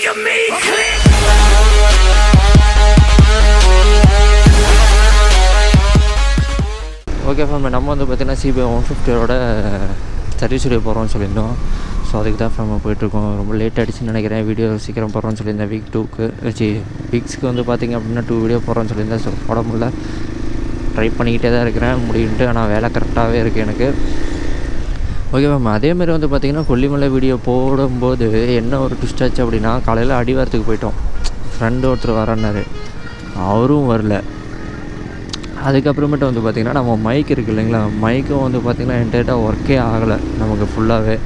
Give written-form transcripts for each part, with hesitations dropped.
to me, click. Okay fame, நம்ம வந்து பார்த்திங்கன்னா சிபிஐ 150ஓட சர்வீஸ் வீடியோ போகிறோம்னு சொல்லியிருந்தோம். ஸோ அதுக்கு தான் நம்ம போயிட்டுருக்கோம். ரொம்ப லேட் ஆகிடுச்சின்னு நினைக்கிறேன். வீடியோ சீக்கிரம் போடுறோன்னு சொல்லியிருந்தேன். வீக்ஸ்க்கு வந்து பார்த்திங்க அப்படின்னா 2 வீடியோ போடுறோன்னு சொல்லியிருந்தேன். ஸோ போட முடியல, ட்ரை பண்ணிக்கிட்டே தான் இருக்கிறேன் முடியுன்ட்டு. ஆனால் வேலை கரெக்டாகவே இருக்குது எனக்கு. ஓகே மேம், அதேமாதிரி வந்து பார்த்திங்கன்னா கொல்லிமலை வீடியோ போடும்போது என்ன ஒரு ட்விஸ்ட் ஆச்சு அப்படின்னா, காலையில் அடிவாரத்துக்கு போயிட்டோம். ஃப்ரெண்டு ஒருத்தர் வரன்னாரு, அவரும் வரல. அதுக்கப்புறமேட்டு வந்து பார்த்திங்கன்னா நம்ம மைக் இருக்குது இல்லைங்களா, மைக்கும் வந்து பார்த்திங்கன்னா என்கிட்ட ஒர்க்கே ஆகலை நமக்கு ஃபுல்லாகவே.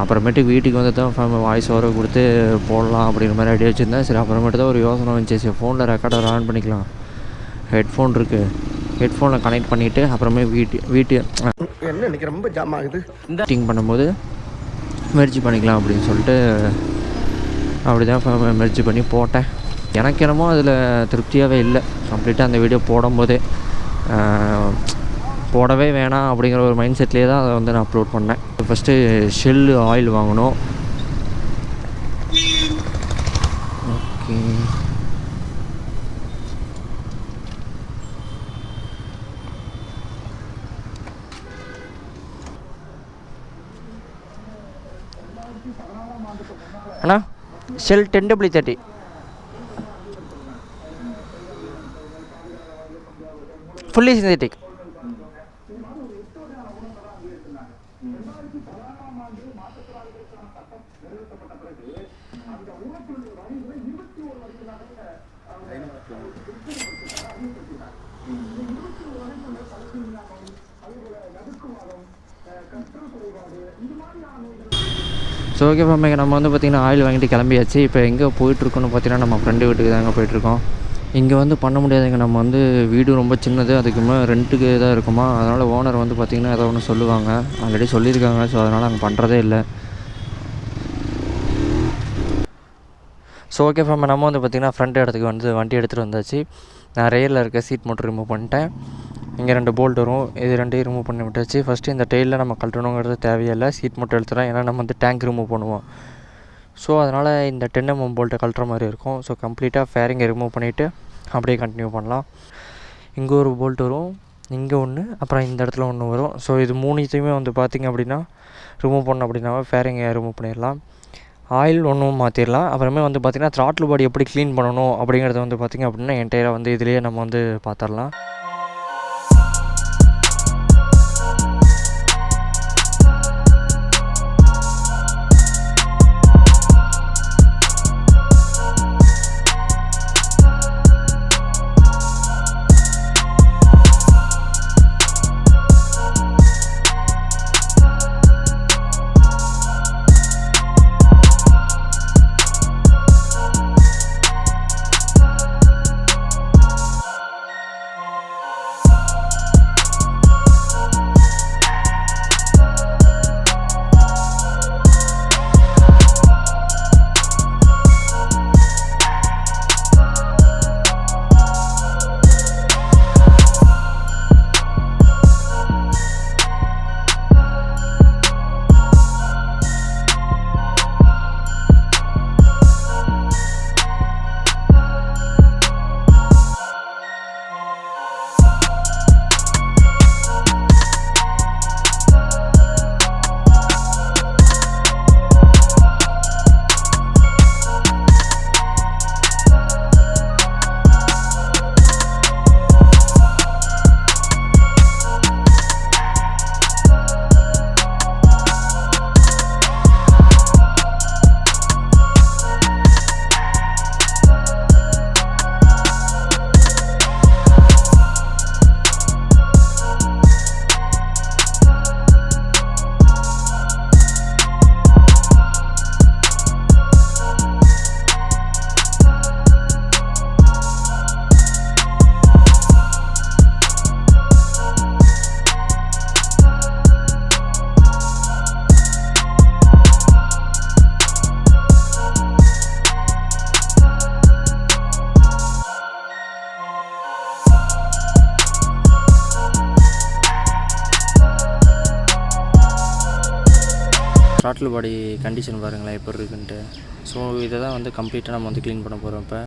அப்புறமேட்டு வீட்டுக்கு வந்து தான் வாய்ஸ் ஓவர் கொடுத்து போடலாம் அப்படிங்கிற மாதிரி ஐடியா வச்சுருந்தேன். சரி, அப்புறமேட்டு தான் ஒரு யோசனை வந்துச்சு, சரி ஃபோனில் ரெக்கார்டர் ஆன் பண்ணிக்கலாம், ஹெட்ஃபோன் இருக்குது, ஹெட்ஃபோனில் கனெக்ட் பண்ணிவிட்டு அப்புறமே வீட்டு என்ன எனக்கு ரொம்ப ஜாம் ஆகுது மீட்டிங் பண்ணும்போது மெர்ஜி பண்ணிக்கலாம் அப்படின்னு சொல்லிட்டு அப்படி தான் மெர்ஜி பண்ணி போட்டேன். எனக்கு என்னமோ அதில் திருப்தியாகவே இல்லை. கம்ப்ளீட்டாக அந்த வீடியோ போடும்போதே போடவே வேணாம் அப்படிங்கிற ஒரு மைண்ட் செட்லேயே தான் அதை வந்து நான் அப்லோட் பண்ணேன். ஃபஸ்ட்டு ஷெல்லு ஆயில் வாங்கணும். ஓகே, அண்ணா Shell 10W30 fully synthetic. So okay fame, நம்ம வந்து பார்த்திங்கன்னா ஆயில் வாங்கிட்டு கிளம்பியாச்சு. இப்போ எங்கே போயிட்டுருக்கோன்னு பார்த்தீங்கன்னா நம்ம ஃப்ரெண்டு வீட்டுக்கு தாங்க போயிட்டுருக்கோம். இங்கே வந்து பண்ண முடியாதுங்க, நம்ம வந்து வீடு ரொம்ப சின்னது, அதுக்கு மேலே ரெண்ட்டுக்கு தான் இருக்குமா. அதனால் ஓனர் வந்து பார்த்திங்கன்னா ஏதோ ஒன்று சொல்லுவாங்க, ஆல்ரெடி சொல்லியிருக்காங்க. ஸோ அதனால் அங்கே பண்ணுறதே இல்லை. ஸோ ஓகே ஃபேம், நம்ம வந்து பார்த்திங்கன்னா ஃப்ரண்ட் இடத்துக்கு வந்து வண்டி எடுத்துகிட்டு வந்தாச்சு. நான் ரேரில் இருக்க சீட் மட்டும் ரிமூவ் பண்ணிட்டேன். இங்கே 2 போல்ட் வரும், இது 2 ரிமூவ் பண்ணி விட்டாச்சு. ஃபஸ்ட்டு இந்த டெயிலில் நம்ம கழட்டணுங்கிறது தேவையில்லை, சீட் மட்டும் எடுத்துகிறோம். ஏன்னா நம்ம வந்து டேங்க் ரிமூவ் பண்ணுவோம். ஸோ அதனால் இந்த 10mm போல்ட்டை கழட்டுற மாதிரி இருக்கும். ஸோ கம்ப்ளீட்டாக ஃபேரிங்கை ரிமூவ் பண்ணிவிட்டு அப்படியே கண்டினியூ பண்ணலாம். இங்கே ஒரு போல்ட் வரும், இங்கே ஒன்று, அப்புறம் இந்த இடத்துல ஒன்று வரும். ஸோ இது 3த்தையுமே வந்து பார்த்திங்க அப்படின்னா ரிமூவ் பண்ணோம் அப்படின்னாவே ஃபேரிங்கை ரிமூவ் பண்ணிடலாம். ஆயில் ஒன்றும் மாற்றிடலாம். அப்புறமே வந்து பார்த்திங்கன்னா த்ராட்டில் பாடி எப்படி க்ளீன் பண்ணணும் அப்படிங்கிறத வந்து பார்த்திங்க அப்படின்னா என்டையராக வந்து இதிலேயே நம்ம வந்து பார்த்துடலாம். த்ராட்டில் பாடி கண்டிஷன் பாருங்களேன் எப்படி இருக்குன்ட்டு. ஸோ இதை தான் வந்து கம்ப்ளீட்டாக நம்ம வந்து க்ளீன் பண்ண போகிறோம் இப்போ.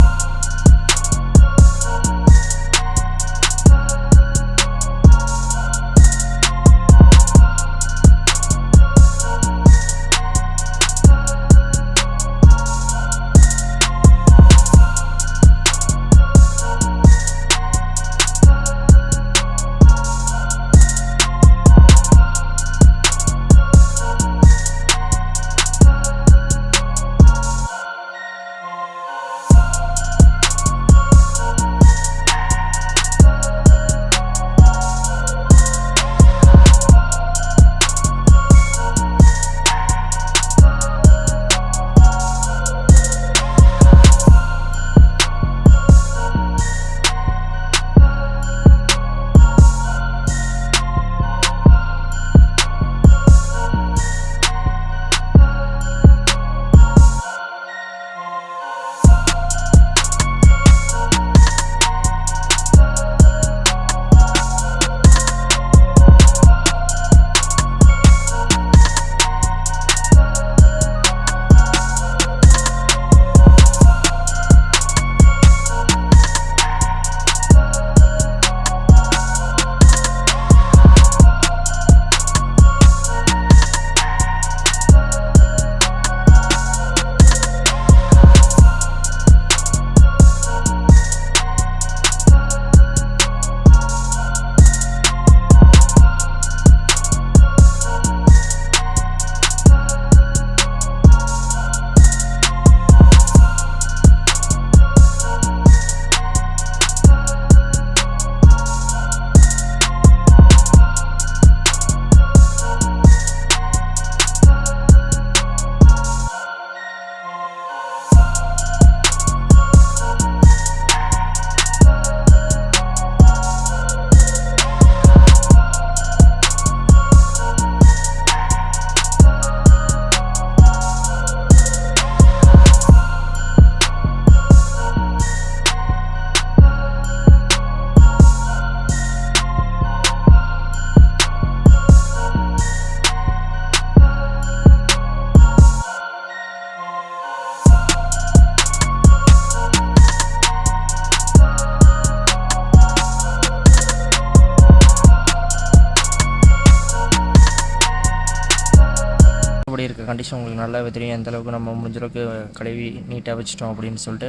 அப்படி இருக்க கண்டிஷன் உங்களுக்கு நல்லாவே தெரியும் எந்த அளவுக்கு நம்ம முடிஞ்ச அளவுக்கு கழுவி நீட்டாக வச்சுட்டோம் அப்படின்னு சொல்லிட்டு.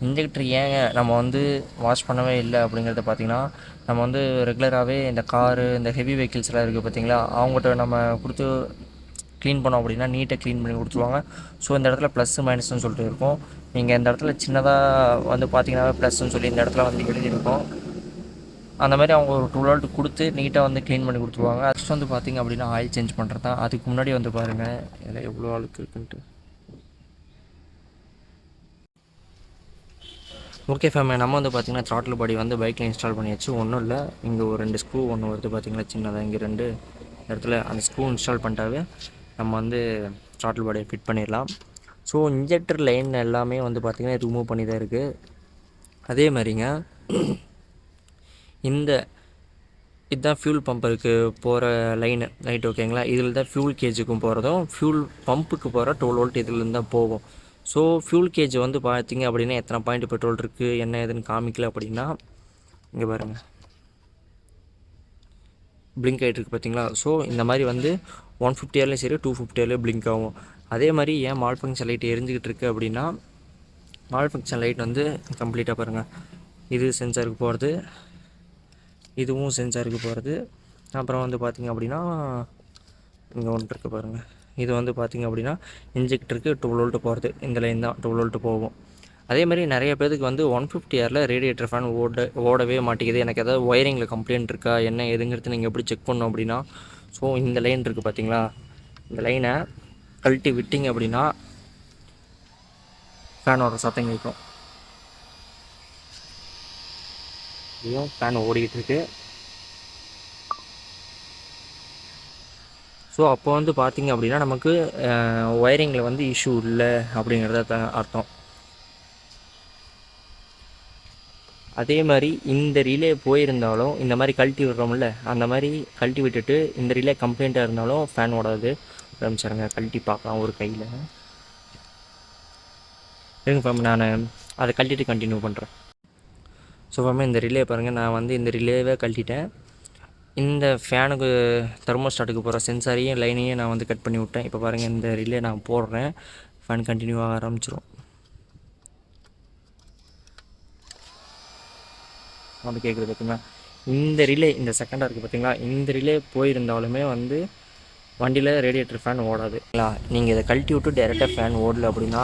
இன்ஜெக்டர் ஏங்க நம்ம வந்து வாஷ் பண்ணவே இல்லை அப்படிங்கிறத பார்த்திங்கன்னா, நம்ம வந்து ரெகுலராகவே இந்த காரு இந்த ஹெவி வெஹிக்கிள்ஸ்லாம் இருக்குது பார்த்திங்களா, அவங்ககிட்ட நம்ம கொடுத்து க்ளீன் பண்ணோம் அப்படின்னா நீட்டாக க்ளீன் பண்ணி கொடுத்துருவாங்க. ஸோ இந்த இடத்துல ப்ளஸ்ஸு மைனஸ்னு சொல்லிட்டு இருக்கும். நீங்கள் இந்த இடத்துல சின்னதாக வந்து பார்த்திங்கன்னா ப்ளஸ்ன்னு சொல்லி இந்த இடத்துல வந்து எழுதியிருக்கும். அந்த மாதிரி அவங்க ஒரு 2 வோல்ட் கொடுத்து நீட்டாக வந்து க்ளீன் பண்ணி கொடுத்துருவாங்க. ஃபஸ்ட் வந்து பார்த்திங்க அப்படின்னா ஆயில் சேஞ்ச் பண்ணுறது தான். அதுக்கு முன்னாடி வந்து பாருங்கள் இதில் எவ்வளோ ஆளுக்கு இருக்குன்ட்டு. ஓகே ஃபேமிலி, நம்ம வந்து பார்த்திங்கன்னா த்ராட்டில் பாடி வந்து பைக்கில் இன்ஸ்டால் பண்ணியாச்சு. ஒன்றும் இல்லை, இங்கே ஒரு 2 ஸ்க்ரூ ஒன்று வருது பார்த்திங்களா சின்னதாக, இங்கே 2 இடத்துல அந்த ஸ்க்ரூ இன்ஸ்டால் பண்ணிட்டாவே நம்ம வந்து த்ராட்டில் பாடியை ஃபிட் பண்ணிடலாம். ஸோ இன்ஜெக்டர் லைன் எல்லாமே வந்து பார்த்திங்கன்னா ரிமூவ் பண்ணி தான் இருக்குது. அதே மாதிரிங்க இதுதான் ஃபியூல் பம்பருக்கு போகிற லைனு ரைட், ஓகேங்களா. இதில் தான் ஃபியூல் கேஜுக்கும் போகிறதும் ஃபியூல் பம்புக்கு போகிற 12 வோல்ட் இதுலேருந்து தான் போகும். ஸோ ஃபியூல் கேஜ் வந்து பார்த்திங்க அப்படின்னா எத்தனை பாயிண்ட் பெட்ரோல் இருக்குது என்ன ஏதுன்னு காமிக்கல அப்படின்னா இங்கே பாருங்கள் பிளிங்க் ஆகிட்டு இருக்குது பார்த்தீங்களா. ஸோ இந்த மாதிரி வந்து 150 ஆர்லேயும் சரி 250 ஆர்லேயும் பிளிங்க் ஆகும். அதே மாதிரி ஏன் மால் ஃபங்க்ஷன் லைட் எரிஞ்சிக்கிட்டு இருக்குது அப்படின்னா, மால் ஃபங்க்ஷன் லைட் வந்து கம்ப்ளீட்டாக பாருங்கள், இது சென்சாருக்கு போகிறது, இதுவும் சென்சாருக்கு போகிறது. அப்புறம் வந்து பார்த்திங்க அப்படின்னா இங்கே ஒன்று இருக்குது பாருங்கள், இது வந்து பார்த்திங்க அப்படின்னா இன்ஜெக்டருக்கு 12 வோல்ட் போகிறது. இந்த லைன் தான் 12 வோல்ட் போகும். அதே மாதிரி நிறைய பேருக்கு வந்து 150 ஆரில் ரேடியேட்டர் ஃபேன் ஓடவே மாட்டேங்குது. எனக்கு ஏதாவது ஒயரிங்கில் கம்ப்ளைண்ட் இருக்கா என்ன எதுங்கிறது நீங்கள் எப்படி செக் பண்ணணும் அப்படின்னா, ஸோ இந்த லைன் இருக்குது பார்த்தீங்களா, இந்த லைனை கழட்டி விட்டிங்க அப்படின்னா ஃபேனோட சத்தம் கேட்கும். இதுவும் ஃபேன் ஓடிக்கிட்டு இருக்கு. ஸோ அப்போ வந்து பார்த்திங்க அப்படின்னா நமக்கு ஒயரிங்கில் வந்து இஷ்யூ இல்லை அப்படிங்கிறத அர்த்தம். அதே மாதிரி இந்த ரிலே போயிருந்தாலும் இந்த மாதிரி கழட்டி விடுறோம்ல, அந்த மாதிரி கழட்டி விட்டுட்டு இந்த ரிலே கம்ப்ளைண்ட்டாக இருந்தாலும் ஃபேன் ஓடாது. ஆரம்பிச்சாருங்க. கழட்டி பார்க்கலாம் ஒரு கையில். இருங்க ஃபேம், நான் அதை கழட்டிட்டு கண்டினியூ பண்ணுறேன். ஸோ ஃபேம், இந்த ரிலே பாருங்கள், நான் வந்து இந்த ரிலேவை கழட்டிட்டேன். இந்த ஃபேனுக்கு தெர்மோஸ்டாட்டுக்கு போகிற சென்சாரையும் லைனையும் நான் வந்து கட் பண்ணி விட்டேன். இப்போ பாருங்கள், இந்த ரிலே நான் போடுறேன், ஃபேன் கண்டினியூ ஆக ஆரம்பிச்சிடும். அப்படி கேட்குறது பார்த்தீங்களா? இந்த ரிலே, இந்த செகண்டாக இருக்குது பார்த்தீங்களா, இந்த ரிலே போயிருந்தாலுமே வந்து வண்டியில் ரேடியேட்டர் ஃபேன் ஓடாதுங்களா. நீங்கள் இதை கழட்டி விட்டு டேரெக்டாக ஃபேன் ஓடல அப்படின்னா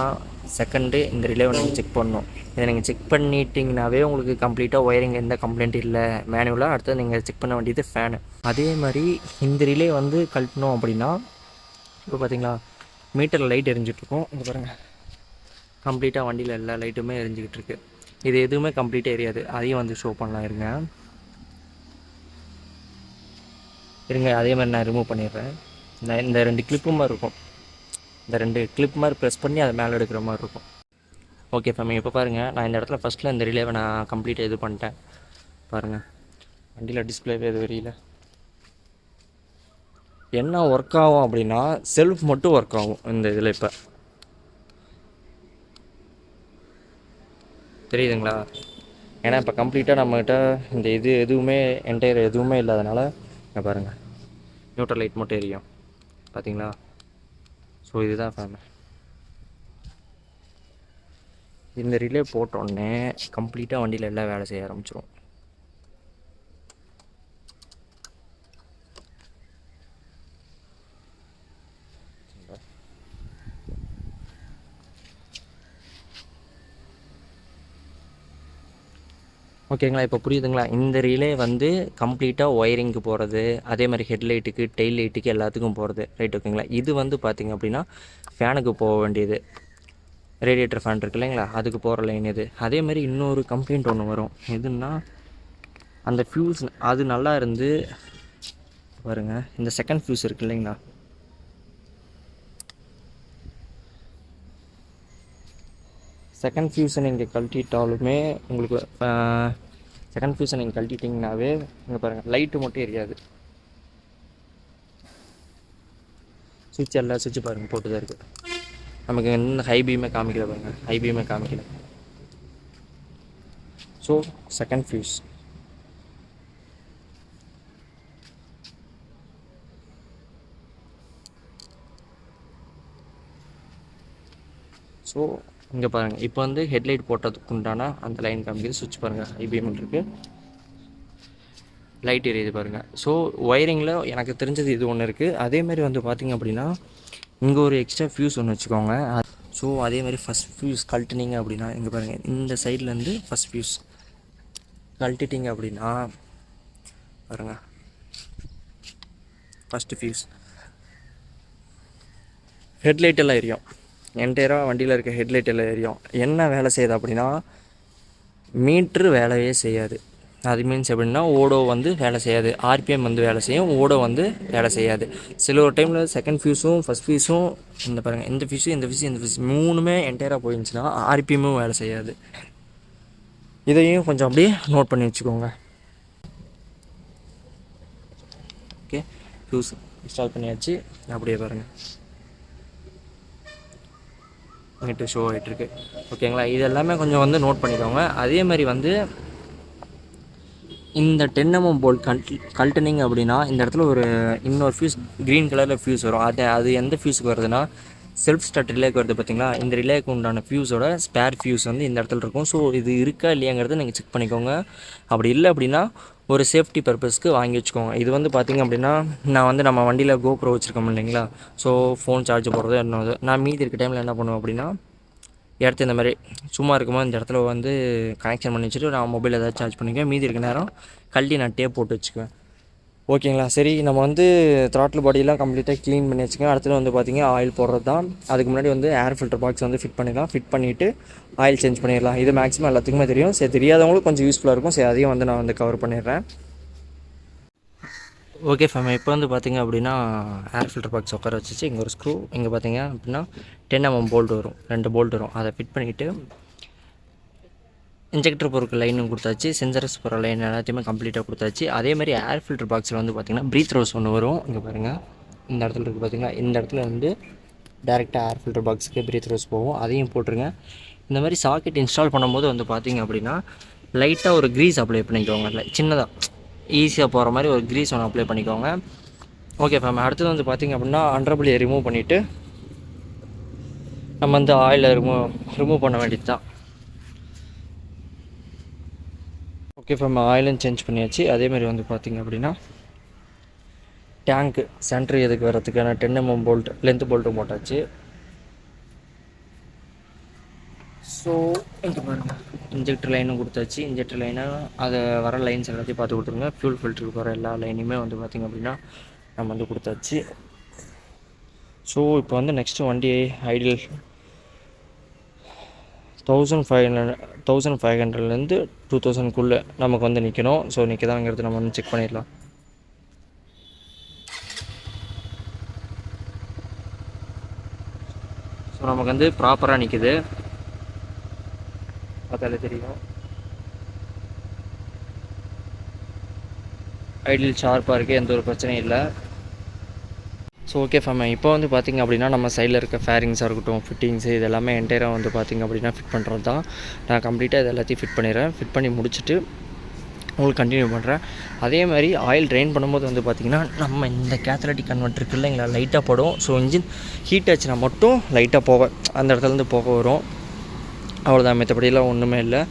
செகண்டு இந்த ரிலேவை நீங்கள் செக் பண்ணணும். இதை நீங்கள் செக் பண்ணிட்டீங்கன்னாவே உங்களுக்கு கம்ப்ளீட்டாக ஒயரிங் எந்த கம்ப்ளைண்ட் இல்லை மேனுவலாக. அடுத்தது நீங்கள் செக் பண்ண வேண்டியது ஃபேனு. அதே மாதிரி இந்த ரிலே வந்து கழட்டணும் அப்படின்னா இப்போ பார்த்தீங்களா, மீட்டரில் லைட் எரிஞ்சிட்ருக்கோம். இங்கே பாருங்கள், கம்ப்ளீட்டாக வண்டியில் எல்லா லைட்டுமே எரிஞ்சிக்கிட்டு இருக்குது. இது எதுவுமே கம்ப்ளீட்டாக எரியாது. அதையும் வந்து ஷோ பண்ணலாம். இருங்க அதே மாதிரி நான் ரிமூவ் பண்ணிடுறேன். இந்த 2 கிளிப்பு மாதிரி இருக்கும், இந்த 2 கிளிப் மாதிரி ப்ரெஸ் பண்ணி அதை மேலே எடுக்கிற மாதிரி இருக்கும். ஓகே ஃபேம், இப்போ பாருங்கள், நான் இந்த இடத்துல ஃபஸ்ட்டில் இந்த ரிலேவை நான் கம்ப்ளீட்டாக இது பண்ணிட்டேன். பாருங்கள், வண்டியில் டிஸ்பிளேவே இது வரையில் என்ன ஒர்க் ஆகும் அப்படின்னா செல்ஃப் மட்டும் ஒர்க் ஆகும் இந்த இதில். இப்போ தெரியுதுங்களா? ஏன்னா இப்போ கம்ப்ளீட்டாக நம்மகிட்ட இந்த இது எதுவுமே என்டையர் எதுவுமே இல்லாதனால இங்கே பாருங்கள், நியூட்ரல் லைட் மட்டும் எரியும் பார்த்தீங்களா. ஸோ இதுதான் ஃபேம். இந்த ரிலே போட்டோடனே கம்ப்ளீட்டாக வண்டியில் எல்லாம் வேலை செய்ய ஆரம்பிச்சிடும். ஓகேங்களா, இப்போ புரியுதுங்களா? இந்த ரிலே வந்து கம்ப்ளீட்டாக ஒயரிங்க்கு போகிறது, அதே மாதிரி ஹெட்லைட்டுக்கு டெயில் லைட்டுக்கு எல்லாத்துக்கும் போகிறது. ரைட், ஓகேங்களா. இது வந்து பார்த்திங்க அப்படின்னா ஃபேனுக்கு போக வேண்டியது, ரேடியேட்டர் ஃபேன் இருக்கு இல்லைங்களா, அதுக்கு போகிற லைன் இது. அதே மாதிரி இன்னொரு கம்ப்ளைண்ட் ஒன்று வரும். எதுன்னா அந்த ஃபியூஸ் அது நல்லா இருந்து பாருங்கள், இந்த செகண்ட் ஃபியூஸ் இருக்குது இல்லைங்களா, செகண்ட் ஃபியூஸை நீங்கள் கழட்டிட்டாலுமே உங்களுக்கு செகண்ட் ஃபியூஸை நீங்கள் கழட்டிட்டிங்கனாவே இங்கே பாருங்கள் லைட்டு மட்டும் எரியாது. சுவிட்ச் எல்லா சுவிட்சு பாருங்கள் போட்டு தான் இருக்குது. நமக்கு இன்னும் ஹை பீமே காமிக்கல பாருங்கள், ஹை பீமே காமிக்கல. So second fuse. ஸோ இங்கே பாருங்கள், இப்போ வந்து ஹெட்லைட் போட்டதுக்கு உண்டான அந்த லைன் காமிக்குது. சுவிட்ச் பாருங்கள், ஐபிஎம் இருக்குது, லைட் எரியுது பாருங்கள். ஸோ ஒயரிங்கில் எனக்கு தெரிஞ்சது இது ஒன்று இருக்குது. அதேமாதிரி வந்து பார்த்திங்க அப்படின்னா இங்கே ஒரு எக்ஸ்ட்ரா ஃபியூஸ் ஒன்று வச்சுக்கோங்க. ஸோ அதே மாதிரி ஃபஸ்ட் ஃபியூஸ் கழட்டினீங்க அப்படின்னா இங்கே பாருங்கள், இந்த சைட்லேருந்து ஃபஸ்ட் ஃபியூஸ் கழட்டிட்டிங்க அப்படின்னா பாருங்கள், ஃபஸ்ட்டு ஃபியூஸ் ஹெட்லைட் எல்லாம் எரியும். என்டையராக வண்டியில் இருக்க ஹெட்லைட் எல்லாம் எரியும். என்ன வேலை செய்யுது அப்படின்னா மீட்ரு வேலையே செய்யாது. அது மீன்ஸ் எப்படின்னா ஓடோ வந்து வேலை செய்யாது, ஆர்பிஎம் வந்து வேலை செய்யும், ஓடோ வந்து வேலை செய்யாது. சில ஒரு டைமில் செகண்ட் ஃபியூஸும் ஃபஸ்ட் ஃபியூஸும் இந்த பாருங்கள், இந்த ஃபியூஸும் இந்த ஃபியூஸும் இந்த ஃபியூஸ் மூணுமே என்டையராக போயிருந்துச்சுன்னா ஆர்பிஎம்மும் வேலை செய்யாது. இதையும் கொஞ்சம் அப்படியே நோட் பண்ணி வச்சுக்கோங்க. ஓகே, ஃபியூஸ் இன்ஸ்டால் பண்ணியாச்சு. அப்படியே பாருங்கள், இங்கிட்டு ஷோ ஆகிட்டுருக்கு. ஓகேங்களா, இது எல்லாமே கொஞ்சம் வந்து நோட் பண்ணிக்கோங்க. அதே மாதிரி வந்து இந்த 10mm போல்ட் கழட்டுனீங்க அப்படின்னா இந்த இடத்துல ஒரு இன்னொரு ஃபியூஸ் க்ரீன் கலரில் ஃபியூஸ் வரும். அது எந்த ஃபியூஸுக்கு வருதுன்னா செல்ஃப் ஸ்டார்ட் ரிலேக்கு வருது பார்த்தீங்களா. இந்த ரிலேக்கு உண்டான ஃபியூஸோட ஸ்பேர் ஃபியூஸ் வந்து இந்த இடத்துல இருக்கும். ஸோ இது இருக்கா இல்லையாங்கிறத நீங்கள் செக் பண்ணிக்கோங்க. அப்படி இல்லை அப்படின்னா ஒரு சேஃப்டி பர்பஸ்க்கு வாங்கி வச்சுக்கோங்க. இது வந்து பார்த்திங்க அப்படின்னா நான் வந்து நம்ம வண்டியில் கோப்ரோ வச்சுருக்கோம் இல்லைங்களா. ஸோ ஃபோன் சார்ஜ் போடுறது என்னது, நான் மீதி இருக்க டைமில் என்ன பண்ணுவேன் அப்படின்னா இடத்த இந்த மாதிரி சும்மா இருக்கும்போது இந்த இடத்துல வந்து கனெக்ஷன் பண்ணி வச்சுட்டு நான் மொபைல் ஏதாவது சார்ஜ் பண்ணிக்குவேன். மீதி இருக்க நேரம் கழட்டி நான் டேப் போட்டு வச்சுக்குவேன். ஓகேங்களா. சரி, நம்ம வந்து த்ராட்டில் பாடியெல்லாம் கம்ப்ளீட்டாக க்ளீன் பண்ணி வச்சுக்கோங்க. அடுத்தது வந்து பார்த்திங்க ஆயில் போடுறது தான். அதுக்கு முன்னாடி வந்து ஏர் ஃபில்டர் பாக்ஸ் வந்து ஃபிட் பண்ணிடலாம். ஃபிட் பண்ணிவிட்டு ஆயில் சேஞ்ச் பண்ணிடலாம். இது மேக்ஸிமம் எல்லாத்துக்குமே தெரியும். சரி, தெரியாதவங்களுக்கும் கொஞ்சம் யூஸ்ஃபுல்லாக இருக்கும். சரி, அதையும் வந்து நான் வந்து கவர் பண்ணிடுறேன். ஓகே ஃபேம், இப்போ வந்து பார்த்திங்க அப்படின்னா ஏர் ஃபில்டர் பாக்ஸ் உட்கார வச்சுச்சு. இங்கே ஒரு ஸ்க்ரூ, இங்கே பார்த்திங்க அப்படின்னா 10mm போல்ட் வரும், 2 போல்ட் வரும். அதை ஃபிட் பண்ணிவிட்டு இன்ஜெக்டர் போகிற லைனும் கொடுத்தாச்சு, சென்சர்ஸ் போகிற லைன் எல்லாத்தையுமே கம்ப்ளீட்டாக கொடுத்தாச்சு. அதே மாதிரி ஏர் ஃபில்டர் பாக்ஸில் வந்து பார்த்திங்கன்னா ப்ரீத் ரோஸ் ஒன்று வரும். இங்கே பாருங்கள், இந்த இடத்துல இருக்குது பார்த்திங்களா, இந்த இடத்துல வந்து டேரெக்டாக ஏர் ஃபில்டர் பாக்ஸுக்கு பிரீத் ரோஸ் போகும், அதையும் போட்டுருங்க. இந்த மாதிரி சாக்கெட் இன்ஸ்டால் பண்ணும்போது வந்து பார்த்திங்க அப்படின்னா லைட்டாக ஒரு க்ரீஸ் அப்ளை பண்ணிக்கோங்க, இல்லை சின்னதாக ஈஸியாக போகிற மாதிரி ஒரு க்ரீஸ் ஒன்று அப்ளை பண்ணிக்கோங்க. Okay fam. அடுத்தது வந்து பார்த்திங்க அப்படின்னா அண்டர்பிளியை ரிமூவ் பண்ணிவிட்டு நம்ம வந்து ஆயிலை ரிமூவ் பண்ண வேண்டியது தான். ஓகே ஃபேம், ஆயிலும் சேஞ்ச் பண்ணியாச்சு. அதேமாதிரி வந்து பார்த்திங்க அப்படின்னா டேங்க்கு சென்ட்ரு எதுக்கு வரதுக்கான 10 mm போல்ட் லென்த் போல்ட்டும் போட்டாச்சு. ஸோ இங்கே பாருங்கள், இன்ஜெக்டர் லைனும் கொடுத்தாச்சு. இன்ஜெக்டர் லைனை அதை வர லைன்ஸ் எல்லாத்தையும் பார்த்து கொடுத்துருங்க. ஃபியூல் ஃபில்டருக்கு வர எல்லா லைனுமே வந்து பார்த்திங்க அப்படின்னா நம்ம வந்து கொடுத்தாச்சு. ஸோ இப்போ வந்து நெக்ஸ்ட்டு வண்டி ஐடியல் 1500 2000 நமக்கு வந்து நிற்கணும். ஸோ நிற்கதாங்கிறது நம்ம வந்து செக் பண்ணிடலாம். ஸோ நமக்கு வந்து ப்ராப்பராக நிற்கிது, பார்த்தாலே தெரியும். ஐடியல் ஷார்ப்பாக இருக்குது, எந்த ஒரு பிரச்சனையும் இல்லை. ஸோ ஓகே ஃபேம், இப்போ வந்து பார்த்திங்க அப்படின்னா நம்ம சைடில் இருக்க ஃபேரிங்ஸாக இருக்கட்டும், ஃபிட்டிங்ஸு, இது எல்லாமே என்டையராக வந்து பார்த்திங்க அப்படின்னா ஃபிட் பண்ணுறது தான். நான் கம்ப்ளீட்டாக இது எல்லாத்தையும் ஃபிட் பண்ணிடுறேன். ஃபிட் பண்ணி முடிச்சுட்டு உங்களுக்கு கண்டினியூ பண்ணுறேன். அதே மாதிரி ஆயில் ட்ரெயின் பண்ணும்போது வந்து பார்த்திங்கன்னா நம்ம இந்த கேத்தலிட்டிக் கன்வெர்ட்டர் இருக்குது இல்லைங்களா, லைட்டாக படும். ஸோ இன்ஜின் ஹீட் ஆச்சுன்னா மட்டும் லைட்டாக போக அந்த இடத்துலேருந்து போக வரும், அவ்வளோதான். மற்றபடியெல்லாம் ஒன்றுமே இல்லை.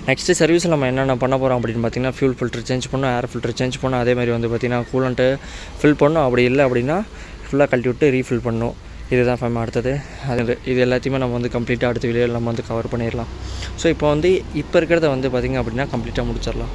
நெக்ஸ்ட்டு சர்வீஸில் நம்ம என்னென்ன பண்ண போகிறோம் அப்படின்னு பார்த்திங்கன்னா ஃபியூல் ஃபில்டர் சேஞ்ச் பண்ணணும், ஏர் ஃபில்டர் சேஞ்ச் பண்ணணும். அதேமாதிரி வந்து பார்த்திங்கன்னா கூலண்ட்டு ஃபில் பண்ணணும். அப்படி இல்லை அப்படின்னா ஃபுல்லாக கழட்டி விட்டு ரீஃபில் பண்ணணும். இதுதான் ஃபேம் அடுத்தது. இது எல்லாத்தையுமே நம்ம வந்து கம்ப்ளீட்டாக அடுத்த வீடியோவில் நம்ம வந்து கவர் பண்ணிடலாம். ஸோ இப்போ இருக்கிறத வந்து பார்த்திங்க அப்படின்னா கம்ப்ளீட்டாக முடிச்சிடலாம்.